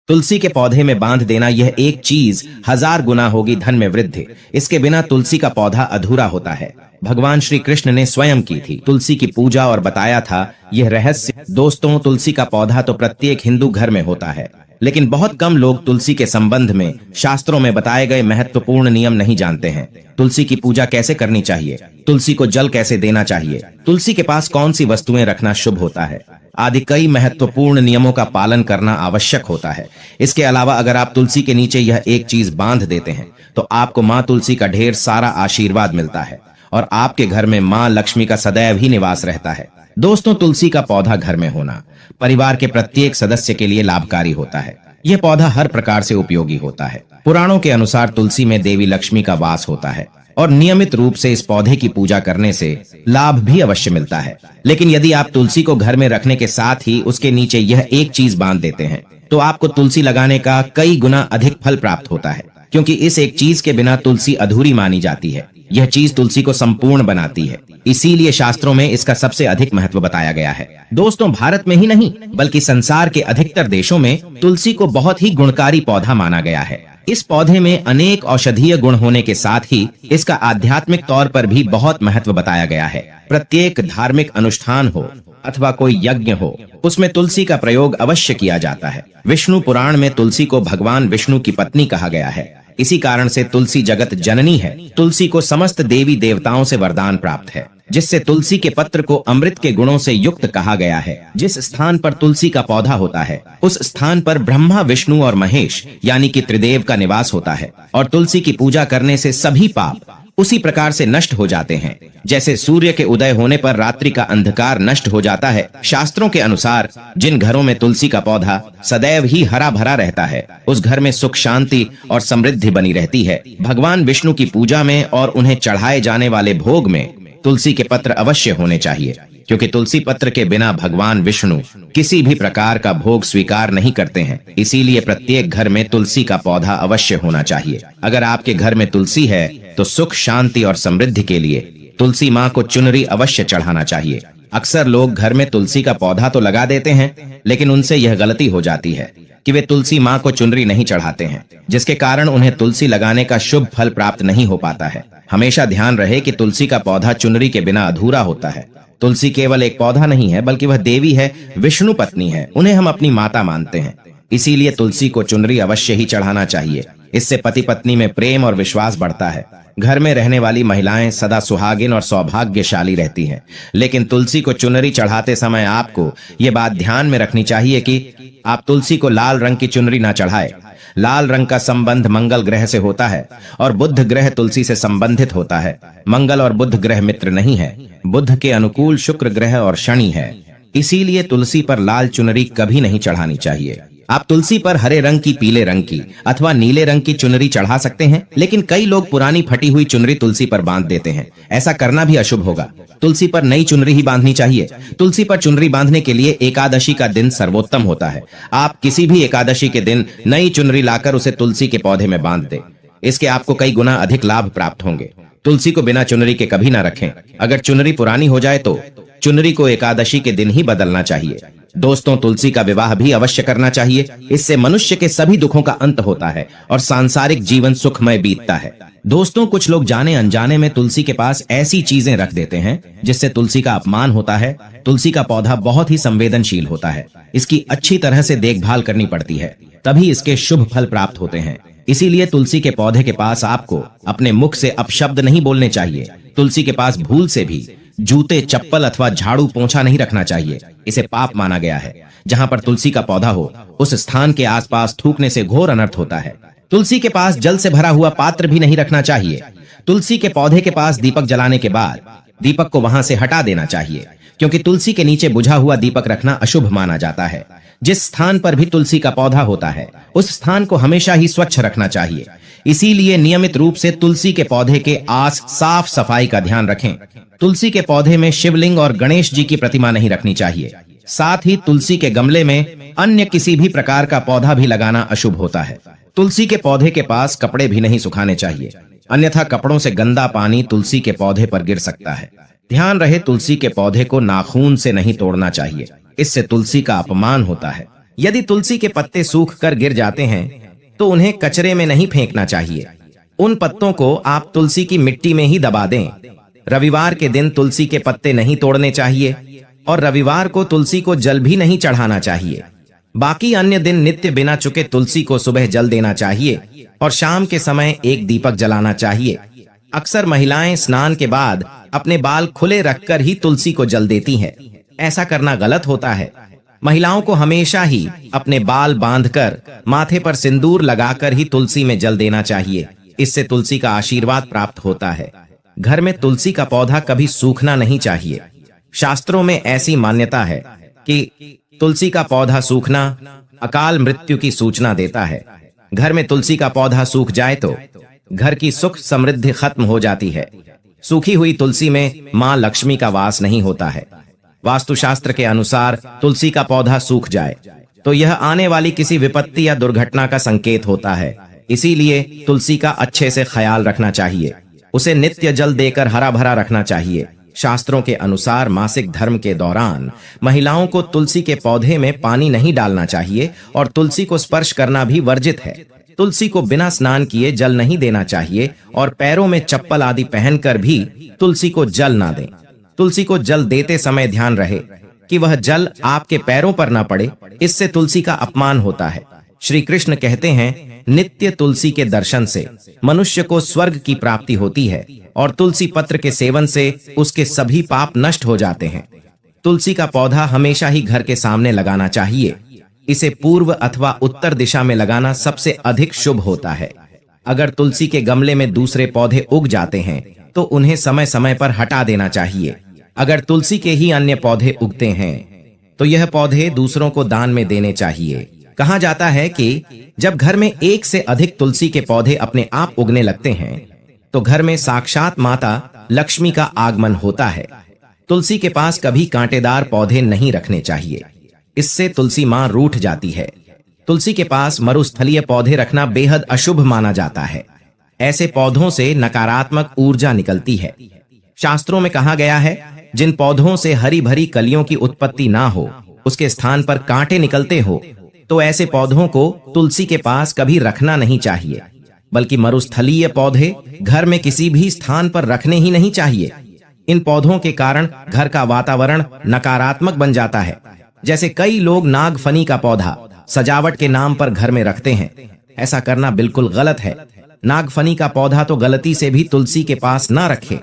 तुलसी के पौधे में बांध देना यह एक चीज 1000 गुना होगी धन में वृद्धि। इसके बिना तुलसी का पौधा अधूरा होता है। भगवान श्री कृष्ण ने स्वयं की थी तुलसी की पूजा और बताया था यह रहस्य। दोस्तों, तुलसी का पौधा तो प्रत्येक हिंदू घर में होता है, लेकिन बहुत कम लोग तुलसी के संबंध में शास्त्रों में बताए गए महत्वपूर्ण नियम नहीं जानते हैं। तुलसी की पूजा कैसे करनी चाहिए, तुलसी को जल कैसे देना चाहिए, तुलसी के पास कौन सी वस्तुएं रखना शुभ होता है आदि कई महत्वपूर्ण नियमों का पालन करना आवश्यक होता है। इसके अलावा अगर आप तुलसी के नीचे यह एक चीज बांध देते हैं तो आपको माँ तुलसी का ढेर सारा आशीर्वाद मिलता है और आपके घर में माँ लक्ष्मी का सदैव ही निवास रहता है। दोस्तों, तुलसी का पौधा घर में होना परिवार के प्रत्येक सदस्य के लिए लाभकारी होता है। यह पौधा हर प्रकार से उपयोगी होता है। पुराणों के अनुसार तुलसी में देवी लक्ष्मी का वास होता है और नियमित रूप से इस पौधे की पूजा करने से लाभ भी अवश्य मिलता है। लेकिन यदि आप तुलसी को घर में रखने के साथ ही उसके नीचे यह एक चीज बांध देते हैं तो आपको तुलसी लगाने का कई गुना अधिक फल प्राप्त होता है, क्योंकि इस एक चीज के बिना तुलसी अधूरी मानी जाती है। यह चीज तुलसी को संपूर्ण बनाती है, इसीलिए शास्त्रों में इसका सबसे अधिक महत्व बताया गया है। दोस्तों, भारत में ही नहीं बल्कि संसार के अधिकतर देशों में तुलसी को बहुत ही गुणकारी पौधा माना गया है। इस पौधे में अनेक औषधीय गुण होने के साथ ही इसका आध्यात्मिक तौर पर भी बहुत महत्व बताया गया है। प्रत्येक धार्मिक अनुष्ठान हो अथवा कोई यज्ञ हो, उसमें तुलसी का प्रयोग अवश्य किया जाता है। विष्णु पुराण में तुलसी को भगवान विष्णु की पत्नी कहा गया है। इसी कारण से तुलसी जगत जननी है। तुलसी को समस्त देवी देवताओं से वरदान प्राप्त है, जिससे तुलसी के पत्र को अमृत के गुणों से युक्त कहा गया है। जिस स्थान पर तुलसी का पौधा होता है उस स्थान पर ब्रह्मा, विष्णु और महेश यानी कि त्रिदेव का निवास होता है और तुलसी की पूजा करने से सभी पाप उसी प्रकार से नष्ट हो जाते हैं जैसे सूर्य के उदय होने पर रात्रि का अंधकार नष्ट हो जाता है। शास्त्रों के अनुसार जिन घरों में तुलसी का पौधा सदैव ही हरा भरा रहता है उस घर में सुख, शांति और समृद्धि बनी रहती है। भगवान विष्णु की पूजा में और उन्हें चढ़ाए जाने वाले भोग में तुलसी के पत्र अवश्य होने चाहिए, क्योंकि तुलसी पत्र के बिना भगवान विष्णु किसी भी प्रकार का भोग स्वीकार नहीं करते हैं। इसीलिए प्रत्येक घर में तुलसी का पौधा अवश्य होना चाहिए। अगर आपके घर में तुलसी है तो सुख, शांति और समृद्धि के लिए तुलसी माँ को चुनरी अवश्य चढ़ाना चाहिए। अक्सर लोग घर में तुलसी का पौधा तो लगा देते हैं, लेकिन उनसे यह गलती हो जाती है कि वे तुलसी माँ को चुनरी नहीं चढ़ाते हैं, जिसके कारण उन्हें तुलसी लगाने का शुभ फल प्राप्त नहीं हो पाता है। हमेशा ध्यान रहे कि तुलसी का पौधा चुनरी के बिना अधूरा होता है। तुलसी केवल एक पौधा नहीं है, बल्कि वह देवी है, विष्णु पत्नी है। उन्हें हम अपनी माता मानते हैं, इसीलिए तुलसी को चुनरी अवश्य ही चढ़ाना चाहिए। इससे पति पत्नी में प्रेम और विश्वास बढ़ता है। घर में रहने वाली महिलाएं सदा सुहागिन और सौभाग्यशाली रहती हैं। लेकिन तुलसी को चुनरी चढ़ाते समय आपको ये बात ध्यान में रखनी चाहिए कि आप तुलसी को लाल रंग की चुनरी न चढ़ाएं। लाल रंग का संबंध मंगल ग्रह से होता है और बुध ग्रह तुलसी से संबंधित होता है। मंगल और बुध ग्रह मित्र नहीं है। बुध के अनुकूल शुक्र ग्रह और शनि है। इसीलिए तुलसी पर लाल चुनरी कभी नहीं चढ़ानी चाहिए। आप तुलसी पर हरे रंग की, पीले रंग की अथवा नीले रंग की चुनरी चढ़ा सकते हैं, लेकिन कई लोग पुरानी फटी हुई चुनरी तुलसी पर बांध देते हैं। ऐसा करना भी अशुभ होगा। तुलसी पर नई चुनरी ही बांधनी चाहिए। तुलसी पर चुनरी बांधने के लिए एकादशी का दिन सर्वोत्तम होता है। आप किसी भी एकादशी के दिन नई चुनरी लाकर उसे तुलसी के पौधे में बांध दें। इसके आपको कई गुना अधिक लाभ प्राप्त होंगे। तुलसी को बिना चुनरी के कभी ना रखें। अगर चुनरी पुरानी हो जाए तो चुनरी को एकादशी के दिन ही बदलना चाहिए। दोस्तों, तुलसी का विवाह भी अवश्य करना चाहिए। इससे मनुष्य के सभी दुखों का अंत होता है और सांसारिक जीवन सुखमय बीतता है। दोस्तों, कुछ लोग जाने अनजाने में तुलसी के पास ऐसी चीजें रख देते हैं जिससे तुलसी का अपमान होता है। तुलसी का पौधा बहुत ही संवेदनशील होता है। इसकी अच्छी तरह से देखभाल करनी पड़ती है, तभी इसके शुभ फल प्राप्त होते हैं। इसीलिए तुलसी के पौधे के पास आपको अपने मुख से अपशब्द नहीं बोलने चाहिए। तुलसी के पास भूल से भी जूते, चप्पल अथवा झाड़ू, पोंछा नहीं रखना चाहिए। इसे पाप माना गया है। जहाँ पर तुलसी का पौधा हो उस स्थान के आसपास थूकने से घोर अनर्थ होता है। तुलसी के पास जल से भरा हुआ पात्र भी नहीं रखना चाहिए। तुलसी के पौधे के पास दीपक जलाने के बाद दीपक को वहां से हटा देना चाहिए, क्योंकि तुलसी के नीचे बुझा हुआ दीपक रखना अशुभ माना जाता है। जिस स्थान पर भी तुलसी का पौधा होता है उस स्थान को हमेशा ही स्वच्छ रखना चाहिए। इसीलिए नियमित रूप से तुलसी के पौधे के आस साफ सफाई का ध्यान रखें। तुलसी के पौधे में शिवलिंग और गणेश जी की प्रतिमा नहीं रखनी चाहिए। साथ ही तुलसी के गमले में अन्य किसी भी प्रकार का पौधा भी लगाना अशुभ होता है। तुलसी के पौधे के पास कपड़े भी नहीं सुखाने चाहिए, अन्यथा कपड़ों से गंदा पानी तुलसी के पौधे पर गिर सकता है। ध्यान रहे, तुलसी के पौधे को नाखून से नहीं तोड़ना चाहिए, इससे तुलसी का अपमान होता है। यदि तुलसी के पत्ते सूख कर गिर जाते हैं तो उन्हें कचरे में नहीं फेंकना चाहिए। उन पत्तों को आप तुलसी की मिट्टी में ही दबा दें। रविवार के दिन तुलसी के पत्ते नहीं तोड़ने चाहिए और रविवार को तुलसी को जल भी नहीं चढ़ाना चाहिए। बाकी अन्य दिन नित्य बिना चुके तुलसी को सुबह जल देना चाहिए और शाम के समय एक दीपक जलाना चाहिए। अक्सर महिलाएं स्नान के बाद अपने बाल खुले रखकर ही तुलसी को जल देती हैं। ऐसा करना गलत होता है। महिलाओं को हमेशा ही अपने बाल बांधकर माथे पर सिंदूर लगाकर ही तुलसी में जल देना चाहिए। इससे तुलसी का आशीर्वाद प्राप्त होता है। घर में तुलसी का पौधा कभी सूखना नहीं चाहिए। शास्त्रों में ऐसी मान्यता है कि तुलसी का पौधा सूखना अकाल मृत्यु की सूचना देता है। घर में तुलसी का पौधा सूख जाए तो घर की सुख समृद्धि खत्म हो जाती है। सूखी हुई तुलसी में मां लक्ष्मी का वास नहीं होता है। वास्तुशास्त्र के अनुसार तुलसी का पौधा सूख जाए तो यह आने वाली किसी विपत्ति या दुर्घटना का संकेत होता है। इसीलिए तुलसी का अच्छे से ख्याल रखना चाहिए। उसे नित्य जल देकर हरा भरा रखना चाहिए। शास्त्रों के अनुसार मासिक धर्म के दौरान महिलाओं को तुलसी के पौधे में पानी नहीं डालना चाहिए और तुलसी को स्पर्श करना भी वर्जित है। तुलसी को बिना स्नान किए जल नहीं देना चाहिए और पैरों में चप्पल आदि पहनकर भी तुलसी को जल ना दें। तुलसी को जल देते समय ध्यान रहे कि वह जल आपके पैरों पर न पड़े, इससे तुलसी का अपमान होता है। श्री कृष्ण कहते हैं, नित्य तुलसी के दर्शन से मनुष्य को स्वर्ग की प्राप्ति होती है और तुलसी पत्र के सेवन से उसके सभी पाप नष्ट हो जाते हैं। तुलसी का पौधा हमेशा ही घर के सामने लगाना चाहिए। इसे पूर्व अथवा उत्तर दिशा में लगाना सबसे अधिक शुभ होता है। अगर तुलसी के गमले में दूसरे पौधे उग जाते हैं तो उन्हें समय समय पर हटा देना चाहिए। अगर तुलसी के ही अन्य पौधे उगते हैं तो यह पौधे दूसरों को दान में देने चाहिए। कहा जाता है कि जब घर में एक से अधिक तुलसी के पौधे अपने आप उगने लगते हैं तो घर में साक्षात माता लक्ष्मी का आगमन होता है। तुलसी के पास कभी कांटेदार पौधे नहीं रखने चाहिए, इससे तुलसी मां रूठ जाती है। तुलसी के पास मरुस्थलीय पौधे रखना बेहद अशुभ माना जाता है। ऐसे पौधों से नकारात्मक ऊर्जा निकलती है। शास्त्रों में कहा गया है, जिन पौधों से हरी भरी कलियों की उत्पत्ति ना हो, उसके स्थान पर कांटे निकलते हो, तो ऐसे पौधों को तुलसी के पास कभी रखना नहीं चाहिए। बल्कि मरुस्थलीय पौधे घर में किसी भी स्थान पर रखने ही नहीं चाहिए। इन पौधों के कारण घर का वातावरण नकारात्मक बन जाता है। जैसे कई लोग नागफनी का पौधा सजावट के नाम पर घर में रखते हैं। ऐसा करना बिल्कुल गलत है। नागफनी का पौधा तो गलती से भी तुलसी के पास ना रखें।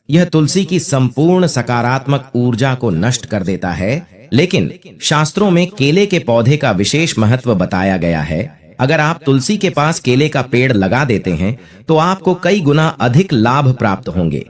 यह तुलसी की संपूर्ण सकारात्मक ऊर्जा को नष्ट कर देता है। लेकिन शास्त्रों में केले के पौधे का विशेष महत्व बताया गया है। अगर आप तुलसी के पास केले का पेड़ लगा देते हैं तो आपको कई गुना अधिक लाभ प्राप्त होंगे।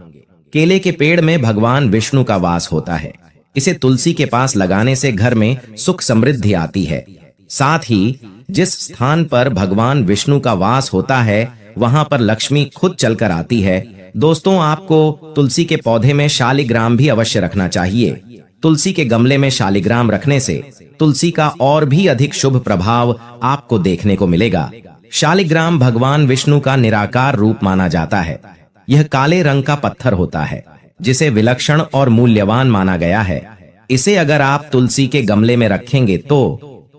केले के पेड़ में भगवान विष्णु का वास होता है। इसे तुलसी के पास लगाने से घर में सुख समृद्धि आती है। साथ ही जिस स्थान पर भगवान विष्णु का वास होता है वहां पर लक्ष्मी खुद चलकर आती है। दोस्तों, आपको तुलसी के पौधे में शालिग्राम भी अवश्य रखना चाहिए। तुलसी के गमले में शालिग्राम रखने से तुलसी का और भी अधिक शुभ प्रभाव आपको देखने को मिलेगा। शालिग्राम भगवान विष्णु का निराकार रूप माना जाता है। यह काले रंग का पत्थर होता है जिसे विलक्षण और मूल्यवान माना गया है। इसे अगर आप तुलसी के गमले में रखेंगे तो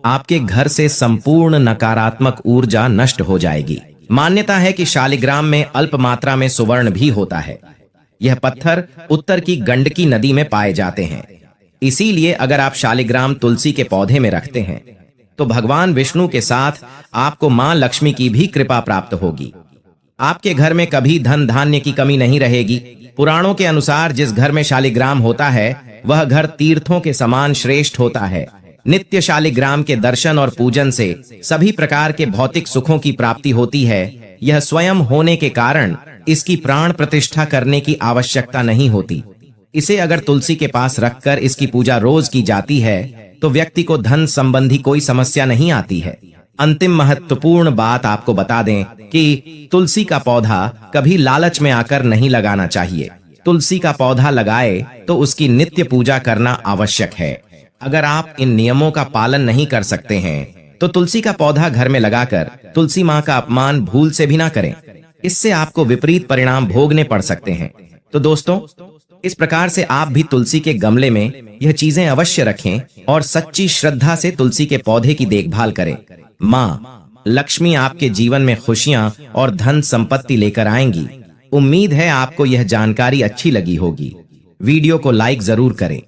आपके घर से संपूर्ण नकारात्मक ऊर्जा नष्ट हो जाएगी। मान्यता है कि शालिग्राम में अल्प मात्रा में सुवर्ण भी होता है। यह पत्थर उत्तर की गंडकी नदी में पाए जाते हैं। इसीलिए अगर आप शालिग्राम तुलसी के पौधे में रखते हैं तो भगवान विष्णु के साथ आपको मां लक्ष्मी की भी कृपा प्राप्त होगी। आपके घर में कभी धन धान्य की कमी नहीं रहेगी। पुराणों के अनुसार जिस घर में शालिग्राम होता है वह घर तीर्थों के समान श्रेष्ठ होता है। नित्य शालिग्राम के दर्शन और पूजन से सभी प्रकार के भौतिक सुखों की प्राप्ति होती है। यह स्वयं होने के कारण इसकी प्राण प्रतिष्ठा करने की आवश्यकता नहीं होती। इसे अगर तुलसी के पास रखकर इसकी पूजा रोज की जाती है तो व्यक्ति को धन संबंधी कोई समस्या नहीं आती है। अंतिम महत्वपूर्ण बात आपको बता दें कि तुलसी का पौधा कभी लालच में आकर नहीं लगाना चाहिए। तुलसी का पौधा लगाए तो उसकी नित्य पूजा करना आवश्यक है। अगर आप इन नियमों का पालन नहीं कर सकते हैं तो तुलसी का पौधा घर में लगाकर तुलसी मां का अपमान भूल से भी ना करें। इससे आपको विपरीत परिणाम भोगने पड़ सकते हैं। तो दोस्तों, इस प्रकार से आप भी तुलसी के गमले में यह चीजें अवश्य रखें और सच्ची श्रद्धा से तुलसी के पौधे की देखभाल करें। माँ लक्ष्मी आपके जीवन में खुशियां और धन संपत्ति लेकर आएंगी। उम्मीद है आपको यह जानकारी अच्छी लगी होगी। वीडियो को लाइक जरूर करें।